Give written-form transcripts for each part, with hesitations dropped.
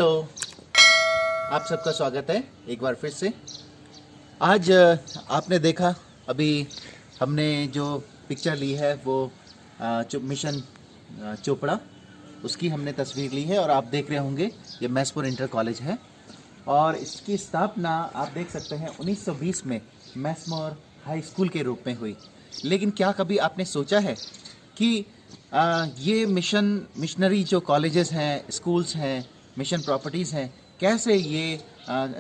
Hello, आप सबका स्वागत है एक बार फिर से। आज आपने देखा अभी हमने जो पिक्चर ली है वो मिशन चोपड़ा, उसकी हमने तस्वीर ली है और आप देख रहे होंगे ये मैसपुर इंटर कॉलेज है और इसकी स्थापना आप देख सकते हैं 1920 में मैसमोर हाई स्कूल के रूप में हुई। लेकिन क्या कभी आपने सोचा है कि ये मिशनरी जो कॉलेजेस हैं, स्कूल्स हैं, मिशन प्रॉपर्टीज़ हैं, कैसे ये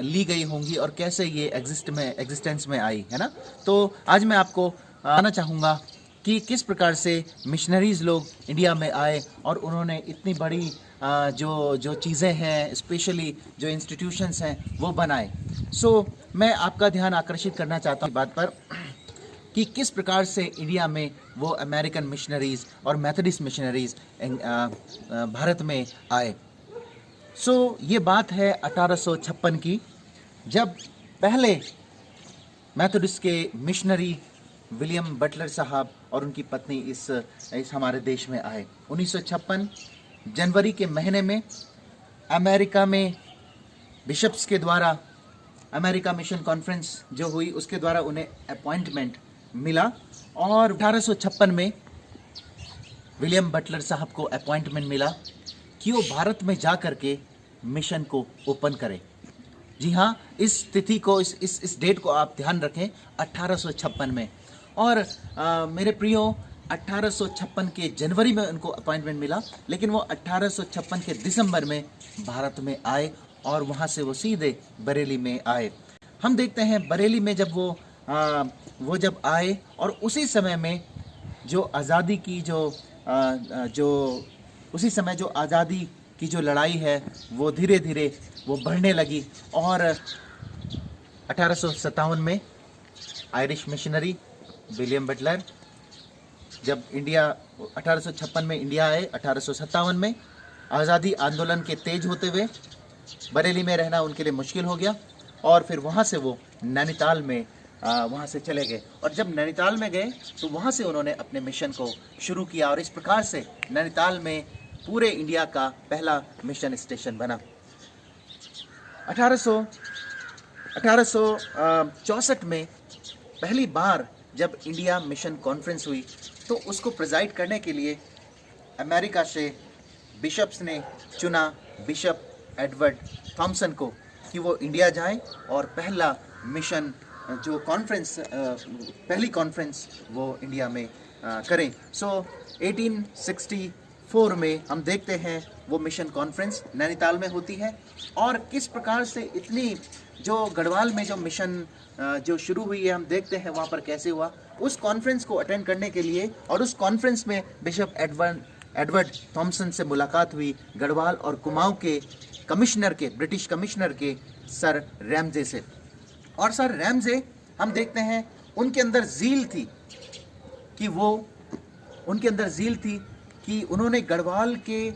ली गई होंगी और कैसे ये एग्जिस्टेंस में आई, है ना। तो आज मैं आपको बताना चाहूँगा कि किस प्रकार से मिशनरीज़ लोग इंडिया में आए और उन्होंने इतनी बड़ी जो चीज़ें हैं, स्पेशली जो इंस्टीट्यूशंस हैं, वो बनाए। मैं आपका ध्यान आकर्षित करना चाहता हूँ बात पर कि किस प्रकार से इंडिया में वो अमेरिकन मिशनरीज़ और मेथोडिस्ट मिशनरीज़ भारत में आए। ये बात है 1856 की, जब पहले मेथोडिस्ट के मिशनरी विलियम बटलर साहब और उनकी पत्नी इस हमारे देश में आए। 1956 जनवरी के महीने में अमेरिका में बिशप्स के द्वारा अमेरिका मिशन कॉन्फ्रेंस जो हुई, उसके द्वारा उन्हें अपॉइंटमेंट मिला और 1856 में विलियम बटलर साहब को अपॉइंटमेंट मिला कि वो भारत में जा कर के मिशन को ओपन करें। जी हाँ, इस तिथि को, इस डेट को आप ध्यान रखें, 1856 में। और मेरे प्रियो, 1856 के जनवरी में उनको अपॉइंटमेंट मिला, लेकिन वो 1856 के दिसंबर में भारत में आए और वहाँ से वो सीधे बरेली में आए। हम देखते हैं बरेली में जब वो जब आए और उसी समय में जो आज़ादी की उसी समय जो आज़ादी की जो लड़ाई है वो धीरे धीरे वो बढ़ने लगी और 1857 में आयरिश मिशनरी विलियम बटलर जब 1856 में इंडिया आए, 1857 में आज़ादी आंदोलन के तेज होते हुए बरेली में रहना उनके लिए मुश्किल हो गया और फिर वहाँ से वो नैनीताल में वहाँ से चले गए। और जब नैनीताल में गए तो वहाँ से उन्होंने अपने मिशन को शुरू किया और इस प्रकार से नैनीताल में पूरे इंडिया का पहला मिशन स्टेशन बना। 1864 में पहली बार जब इंडिया मिशन कॉन्फ्रेंस हुई तो उसको प्रेजाइड करने के लिए अमेरिका से बिशप्स ने चुना बिशप एडवर्ड थॉमसन को कि वो इंडिया जाएं और पहला मिशन जो कॉन्फ्रेंस, पहली कॉन्फ्रेंस वो इंडिया में करें। 1864 में हम देखते हैं वो मिशन कॉन्फ्रेंस नैनीताल में होती है और किस प्रकार से इतनी जो गढ़वाल में जो मिशन जो शुरू हुई है, हम देखते हैं वहाँ पर कैसे हुआ। उस कॉन्फ्रेंस को अटेंड करने के लिए और उस कॉन्फ्रेंस में बिशप एडवर्ड थॉमसन से मुलाकात हुई गढ़वाल और कुमाऊं के कमिश्नर के, ब्रिटिश कमिश्नर के सर रैमजे से। और सर रैमजे, हम देखते हैं उनके अंदर ज़ील थी कि उन्होंने गढ़वाल के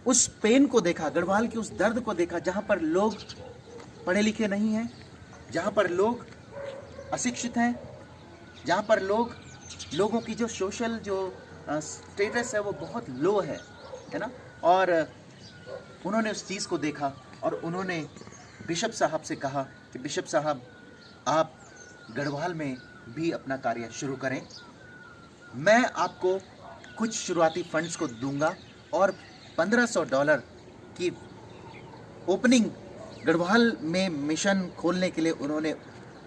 उस पेन को देखा, गढ़वाल के उस दर्द को देखा, जहाँ पर लोग पढ़े लिखे नहीं हैं, जहाँ पर लोग अशिक्षित हैं, जहाँ पर लोगों की जो सोशल जो स्टेटस है वो बहुत लो है ना। और उन्होंने उस चीज़ को देखा और उन्होंने बिशप साहब से कहा कि बिशप साहब, आप गढ़वाल में भी अपना कार्य शुरू करें, मैं आपको कुछ शुरुआती फंड्स को दूंगा और $1500 की ओपनिंग गढ़वाल में मिशन खोलने के लिए उन्होंने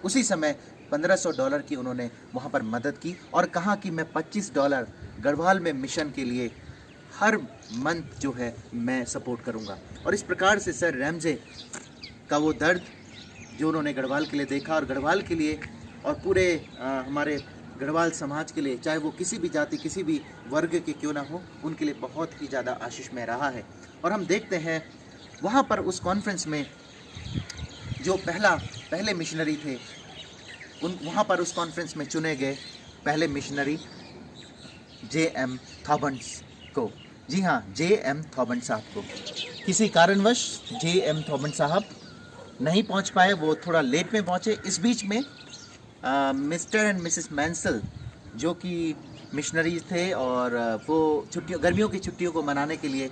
उसी समय $1500 की उन्होंने वहाँ पर मदद की और कहा कि मैं $25 गढ़वाल में मिशन के लिए हर मंथ जो है मैं सपोर्ट करूँगा। और इस प्रकार से सर रैमजे का वो दर्द जो उन्होंने गढ़वाल के लिए देखा और गढ़वाल के लिए और पूरे हमारे गढ़वाल समाज के लिए, चाहे वो किसी भी जाति, किसी भी वर्ग के क्यों ना हो, उनके लिए बहुत ही ज़्यादा आशीषमय रहा है। और हम देखते हैं वहाँ पर उस कॉन्फ्रेंस में जो पहले मिशनरी थे, वहाँ पर उस कॉन्फ्रेंस में चुने गए पहले मिशनरी J.M. थॉबन्स को। जी हाँ, J.M. थॉबन्स साहब को। किसी कारणवश J.M. थॉबन्स साहब नहीं पहुंच पाए, वो थोड़ा लेट में पहुंचे। इस बीच में मिस्टर एंड मिसेस मैंसल जो कि मिशनरीज थे और वो गर्मियों की छुट्टियों को मनाने के लिए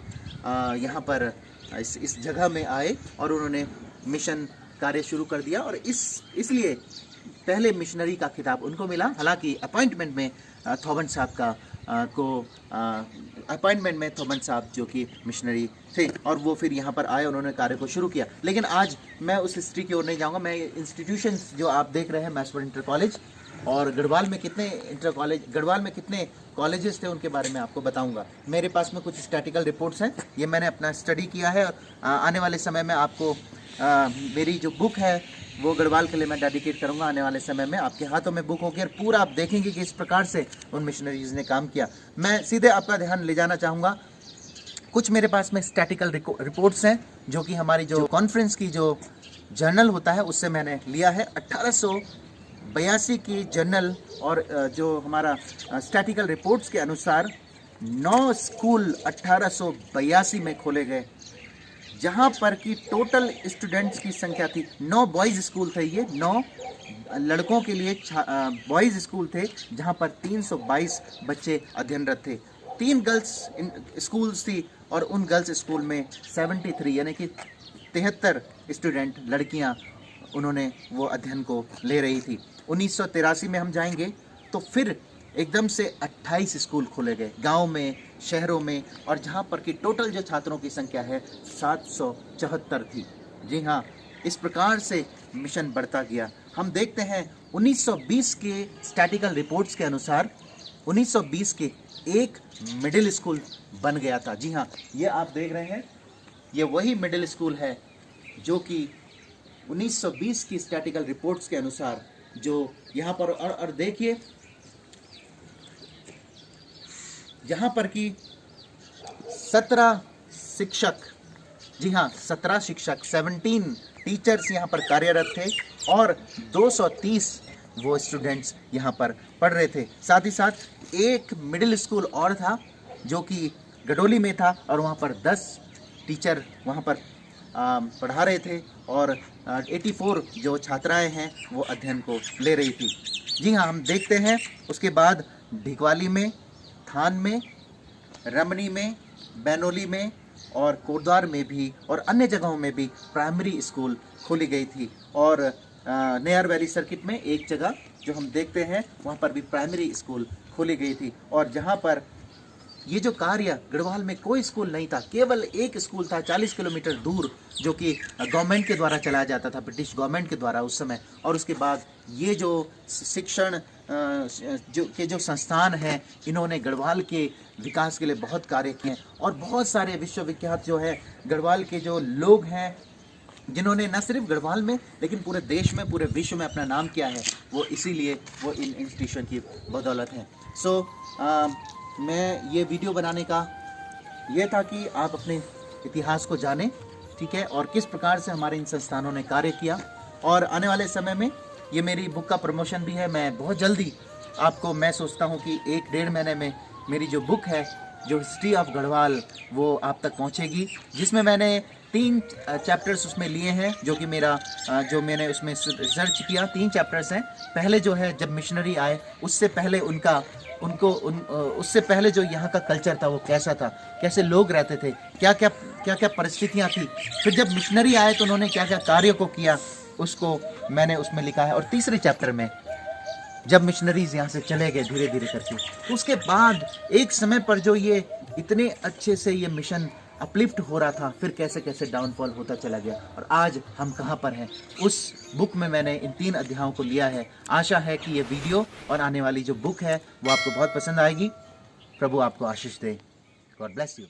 यहाँ पर इस जगह में आए और उन्होंने मिशन कार्य शुरू कर दिया। और इसलिए पहले मिशनरी का खिताब उनको मिला। हालांकि अपॉइंटमेंट में थॉमस साहब जो कि मिशनरी थे, और वो फिर यहाँ पर आए, उन्होंने कार्य को शुरू किया। लेकिन आज मैं उस हिस्ट्री की ओर नहीं जाऊँगा। मैं इंस्टीट्यूशंस जो आप देख रहे हैं, मैसफोर्ड इंटर कॉलेज और गढ़वाल में कितने कॉलेजेस थे, उनके बारे में आपको बताऊंगा। मेरे पास में कुछ स्टैटिकल रिपोर्ट्स हैं, ये मैंने अपना स्टडी किया है। आने वाले समय में आपको मेरी जो बुक है वो गढ़वाल के लिए मैं डेडिकेट करूंगा। आने वाले समय में आपके हाथों में बुक होगी और पूरा आप देखेंगे कि इस प्रकार से उन मिशनरीज ने काम किया। मैं सीधे आपका ध्यान ले जाना चाहूँगा, कुछ मेरे पास में स्टैटिकल रिपोर्ट्स हैं जो कि हमारी जो कॉन्फ्रेंस की जो जर्नल होता है उससे मैंने लिया है। 1882 की जर्नल और जो हमारा स्टैटिकल रिपोर्ट्स के अनुसार 9 स्कूल 1882 में खोले गए, जहाँ पर कि टोटल स्टूडेंट्स की संख्या थी 9 बॉयज़ स्कूल थे। ये 9 लड़कों के लिए बॉयज़ स्कूल थे, जहाँ पर 322 बच्चे अध्ययनरत थे। 3 गर्ल्स स्कूल्स थी और उन गर्ल्स स्कूल में 73 यानी कि 73 स्टूडेंट लड़कियाँ उन्होंने वो अध्ययन को ले रही थी। 1983 में हम जाएंगे तो फिर एकदम से 28 स्कूल खोले गए गांव में, शहरों में, और जहां पर कि टोटल जो छात्रों की संख्या है 774 थी। जी हाँ, इस प्रकार से मिशन बढ़ता गया। हम देखते हैं 1920 के स्टैटिकल रिपोर्ट्स के अनुसार 1920 के एक मिडिल स्कूल बन गया था। जी हाँ, ये आप देख रहे हैं, ये वही मिडिल स्कूल है जो कि 1920 की स्टैटिकल रिपोर्ट्स के अनुसार जो यहाँ पर, और देखिए जहाँ पर कि 17 शिक्षक, जी हाँ 17 शिक्षक, 17 टीचर्स यहाँ पर कार्यरत थे और 230 वो स्टूडेंट्स यहाँ पर पढ़ रहे थे। साथ ही साथ एक मिडिल स्कूल और था जो कि गडोली में था और वहाँ पर 10 टीचर वहाँ पर पढ़ा रहे थे और 84 जो छात्राएं हैं वो अध्ययन को ले रही थी। जी हाँ, हम देखते हैं उसके बाद ढिकवाली में, थान में, रमनी में, बैनोली में और कोटद्वार में भी और अन्य जगहों में भी प्राइमरी स्कूल खोली गई थी। और नेयर वैली सर्किट में एक जगह जो हम देखते हैं वहाँ पर भी प्राइमरी स्कूल खोली गई थी। और जहाँ पर ये जो कार्य, गढ़वाल में कोई स्कूल नहीं था, केवल एक स्कूल था 40 किलोमीटर दूर जो कि गवर्नमेंट के द्वारा चलाया जाता था, ब्रिटिश गवर्नमेंट के द्वारा उस समय। और उसके बाद ये जो शिक्षण जो संस्थान हैं, इन्होंने गढ़वाल के विकास के लिए बहुत कार्य किए और बहुत सारे विश्वविख्यात जो है गढ़वाल के जो लोग हैं जिन्होंने न सिर्फ गढ़वाल में लेकिन पूरे देश में, पूरे विश्व में अपना नाम किया है, वो इसीलिए वो इन इंस्टीट्यूशन की बदौलत हैं। मैं ये वीडियो बनाने का ये था कि आप अपने इतिहास को जानें, ठीक है, और किस प्रकार से हमारे इन संस्थानों ने कार्य किया। और आने वाले समय में ये मेरी बुक का प्रमोशन भी है। मैं बहुत जल्दी आपको, मैं सोचता हूँ कि 1-1.5 महीने में मेरी जो बुक है, जो हिस्ट्री ऑफ गढ़वाल, वो आप तक पहुँचेगी, जिसमें मैंने 3 चैप्टर्स उसमें लिए हैं जो कि मेरा जो मैंने उसमें रिसर्च किया। 3 चैप्टर्स हैं। पहले जो है जब मिशनरी आए उससे पहले उससे पहले जो यहाँ का कल्चर था वो कैसा था, कैसे लोग रहते थे, क्या क्या परिस्थितियाँ थी। फिर जब मिशनरी आए तो उन्होंने क्या क्या कार्यों को किया, उसको मैंने उसमें लिखा है। और तीसरे चैप्टर में जब मिशनरीज यहाँ से चले गए धीरे धीरे करके, तो उसके बाद एक समय पर जो ये इतने अच्छे से ये मिशन अपलिफ्ट हो रहा था, फिर कैसे कैसे डाउनफॉल होता चला गया और आज हम कहाँ पर हैं, उस बुक में मैंने इन 3 अध्यायों को लिया है। आशा है कि ये वीडियो और आने वाली जो बुक है वो आपको बहुत पसंद आएगी। प्रभु आपको आशीष दे। God bless you.